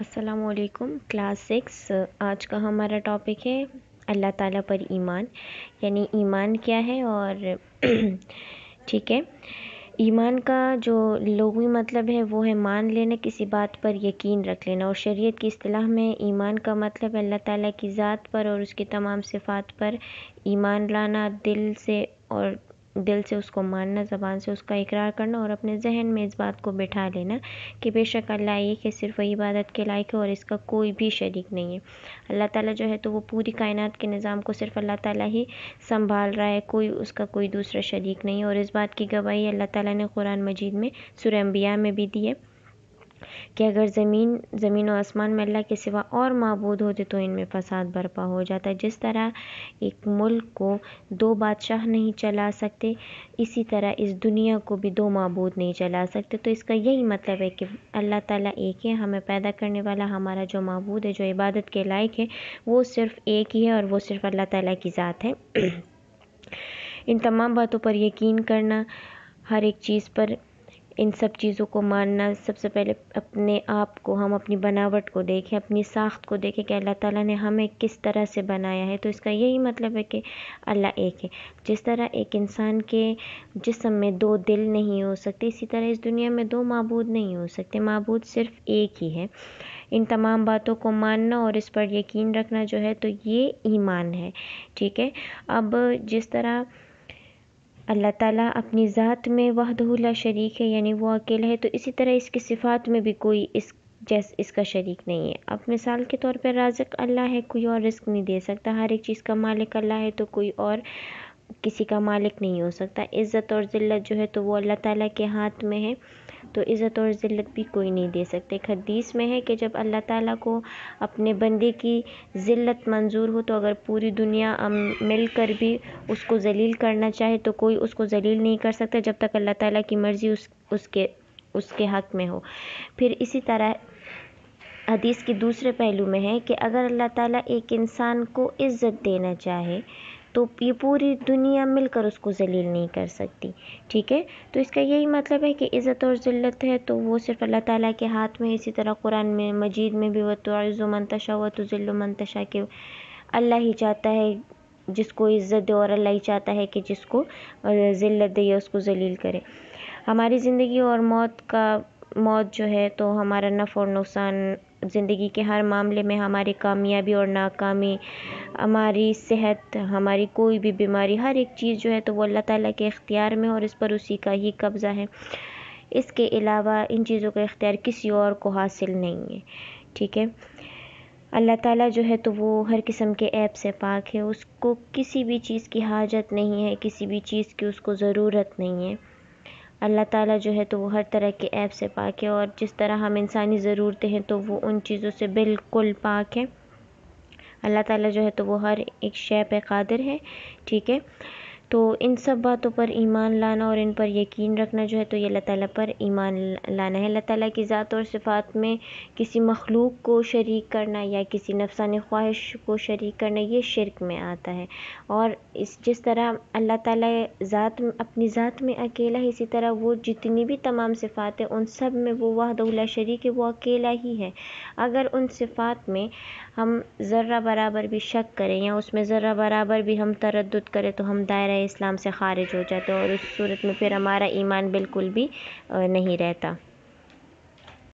अस्सलामु अलैकुम। क्लास 6 आज का हमारा टॉपिक है अल्लाह ताला पर ईमान, यानी ईमान क्या है। और ठीक है, ईमान का जो लुग़वी मतलब है वो है मान लेना, किसी बात पर यकीन रख लेना। और शरीयत की इस्तिलाह में ईमान का मतलब अल्लाह ताला की ज़ात पर और उसकी तमाम सिफ़ात पर ईमान लाना, दिल से उसको मानना, ज़बान से उसका इकरार करना और अपने जहन में इस बात को बिठा लेना कि बेशक अल्लाह एक है, सिर्फ़ वही इबादत के लायक है और इसका कोई भी शरीक नहीं है। अल्लाह ताला जो है तो वो पूरी कायनात के निज़ाम को सिर्फ़ अल्लाह ताला ही संभाल रहा है, उसका कोई दूसरा शरीक नहीं है। और इस बात की गवाही अल्लाह ताला ने कुरान मजीद में सूरह अंबिया में भी दी है कि अगर ज़मीन और आसमान में अल्लाह के सिवा और माबूद होते तो इनमें फ़साद बर्पा हो जाता। जिस तरह एक मुल्क को दो बादशाह नहीं चला सकते, इसी तरह इस दुनिया को भी दो माबूद नहीं चला सकते। तो इसका यही मतलब है कि अल्लाह ताला एक है, हमें पैदा करने वाला, हमारा जो माबूद है, जो इबादत के लायक है, वो सिर्फ़ एक ही है और वो सिर्फ़ अल्लाह ताला की ज़ात है। इन तमाम बातों पर यकीन करना, हर एक चीज़ पर इन सब चीज़ों को मानना। सबसे पहले अपने आप को, हम अपनी बनावट को देखें, अपनी साख्त को देखें कि अल्लाह ताला ने हमें किस तरह से बनाया है। तो इसका यही मतलब है कि अल्लाह एक है। जिस तरह एक इंसान के जिस्म में दो दिल नहीं हो सकते, इसी तरह इस दुनिया में दो माबूद नहीं हो सकते, माबूद सिर्फ़ एक ही है। इन तमाम बातों को मानना और इस पर यकीन रखना जो है तो ये ईमान है। ठीक है, अब जिस तरह अल्लाह ताला अपनी ज़ात में वहदहु ला शरीक है, यानी वो अकेला है, तो इसी तरह इसकी सिफ़ात में भी कोई इसका शरीक नहीं है। अब मिसाल के तौर पर राज़िक़ अल्लाह है, कोई और रिज़्क़ नहीं दे सकता। हर एक चीज़ का मालिक अल्लाह है, तो कोई और किसी का मालिक नहीं हो सकता। इज़्ज़त और ज़िल्लत जो है तो वो अल्लाह ताला के हाथ में है, तो इज़्ज़त और ज़िल्लत भी कोई नहीं दे सकते। एक हदीस में है कि जब अल्लाह ताला को अपने बंदे की ज़िल्लत मंजूर हो, तो अगर पूरी दुनिया मिलकर भी उसको ज़लील करना चाहे तो कोई उसको ज़लील नहीं कर सकता जब तक अल्लाह ताला की मर्ज़ी उसके हक़ में हो। फिर इसी तरह हदीस के दूसरे पहलू में है कि अगर अल्लाह ताला एक इंसान को इज़्ज़त देना चाहे तो ये पूरी दुनिया मिलकर उसको ज़लील नहीं कर सकती। ठीक है, तो इसका यही मतलब है कि इज़्ज़त और ज़िल्लत है तो वो सिर्फ़ अल्लाह ताला के हाथ में। इसी तरह कुरान में मजीद में भी वतुइज़्ज़ु मन तशा व तुज़िल्लु मन तशा, के अल्लाह ही चाहता है जिसको इज़्ज़त दे और अल्लाह ही चाहता है कि जिसको ज़िल्लत दे या उसको ज़लील करे। हमारी ज़िंदगी और मौत जो है तो हमारा नफ़ा और नुकसान, ज़िंदगी के हर मामले में हमारी कामयाबी और नाकामी, हमारी सेहत, हमारी कोई भी बीमारी, हर एक चीज़ जो है तो वो अल्लाह ताला के इख्तियार में और इस पर उसी का ही कब्ज़ा है। इसके अलावा इन चीज़ों का इख्तियार किसी और को हासिल नहीं है। ठीक है, अल्लाह ताला जो है तो वो हर किस्म के ऐब से पाक है, उसको किसी भी चीज़ की हाजत नहीं है, किसी भी चीज़ की उसको ज़रूरत नहीं है। अल्लाह ताला जो है तो वो हर तरह के ऐब से पाक है, और जिस तरह हम इंसानी ज़रूरतें हैं तो वो उन चीज़ों से बिल्कुल पाक है। अल्लाह ताला जो है तो वो हर एक शय पे कादिर है। ठीक है, तो इन सब बातों पर ईमान लाना और इन पर यकीन रखना जो है तो ये अल्लाह ताला पर ईमान लाना है। अल्लाह ताला की ज़ात और सिफ़ात में किसी मखलूक को शरीक करना या किसी नफ़सानी ख्वाहिश को शरीक करना, ये शिर्क में आता है। और जिस तरह अल्लाह ताला अपनी ज़ात में अकेला है, इसी तरह वो जितनी भी तमाम सिफ़ात हैं उन सब में वो वहदहु ला शरीक है, वो अकेला ही है। अगर उन सिफ़ात में हम ज़र्रा बराबर भी शक करें या उसमें ज़र्रा बराबर भी हम तरद्दुद करें तो हम दायरा इस्लाम से ख़ारिज हो जाते हैं, और उस सूरत में फिर हमारा ईमान बिल्कुल भी नहीं रहता।